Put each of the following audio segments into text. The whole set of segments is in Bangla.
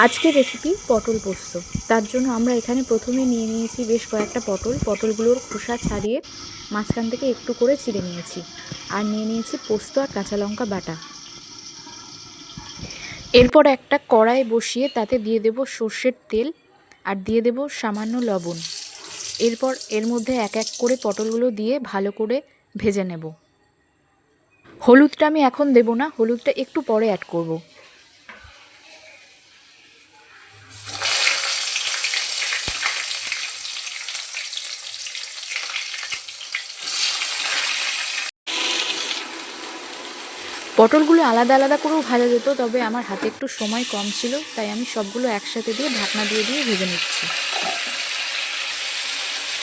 আজকের রেসিপি পটল পোস্ত। তার জন্য আমরা এখানে প্রথমে নিয়ে নিয়েছি বেশ কয়েকটা পটলগুলোর খোসা ছাড়িয়ে মাঝখান থেকে একটু করে চিড়ে নিয়েছি। আর নিয়ে নিয়েছি পোস্ত আর কাঁচা লঙ্কা বাটা। এরপর একটা কড়াই বসিয়ে তাতে দিয়ে দেব সর্ষের তেল আর দিয়ে দেব সামান্য লবণ। এরপর এর মধ্যে এক এক করে পটলগুলো দিয়ে ভালো করে ভেজে নেব। হলুদটা আমি এখন দেব না, হলুদটা একটু পরে অ্যাড করব। পটলগুলো আলাদা আলাদা করেও ভাজা যেত, তবে আমার হাতে একটু সময় কম ছিল, তাই আমি সবগুলো একসাথে দিয়ে ঢাকনা দিয়ে ভেজে নিচ্ছি।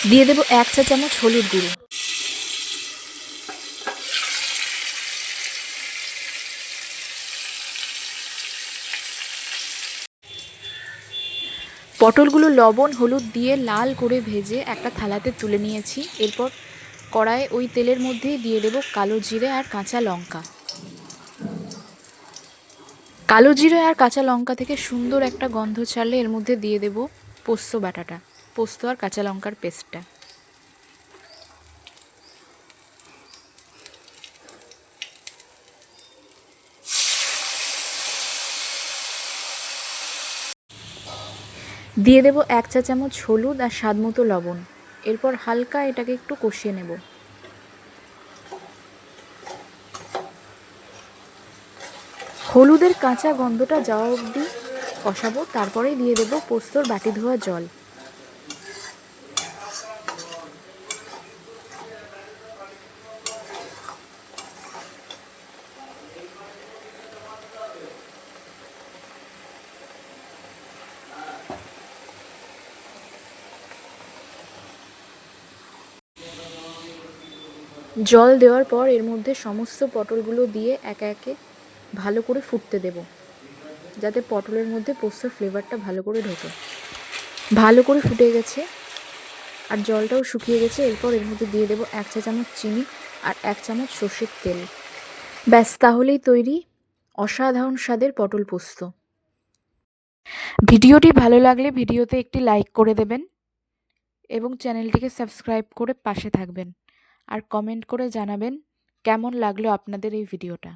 দিয়ে দেবো 1 চা চামচ হলুদ গুঁড়ো। পটলগুলো লবণ হলুদ দিয়ে লাল করে ভেজে একটা থালাতে তুলে নিয়েছি। এরপর কড়াইয়ে ওই তেলের মধ্যেই দিয়ে দেবো কালো জিরে আর কাঁচা লঙ্কা। কালো জিরে আর কাঁচা লঙ্কা থেকে সুন্দর একটা গন্ধ ছাড়লে এর মধ্যে দিয়ে দেবো পোস্ত বাটাটা, পোস্ত আর কাঁচা লঙ্কার পেস্টটা। দিয়ে দেবো 1 চা চামচ হলুদ আর স্বাদ মতো লবণ। এরপর হালকা এটাকে একটু কষিয়ে নেব। হলুদের কাঁচা গন্ধটা যাওয়া অবধি কষাবো, তারপরেই দিয়ে দেবো পোস্তর বাটি ধোয়া জল। জল দেওয়ার পর এর মধ্যে সমস্ত পটলগুলো দিয়ে একে একে ভালো করে ফুটতে দেব, যাতে পটলের মধ্যে পোস্তর ফ্লেভারটা ভালো করে ঢোকে। ভালো করে ফুটে গেছে আর জলটাও শুকিয়ে গেছে। এরপর এর মধ্যে দিয়ে দেবো 1 চা চামচ চিনি আর 1 চামচ সর্ষের তেল। ব্যাস, তাহলেই তৈরি অসাধারণ স্বাদের পটল পোস্ত। ভিডিওটি ভালো লাগলে ভিডিওতে একটি লাইক করে দেবেন এবং চ্যানেলটিকে সাবস্ক্রাইব করে পাশে থাকবেন আর কমেন্ট করে জানাবেন কেমন লাগলো আপনাদের এই ভিডিওটা।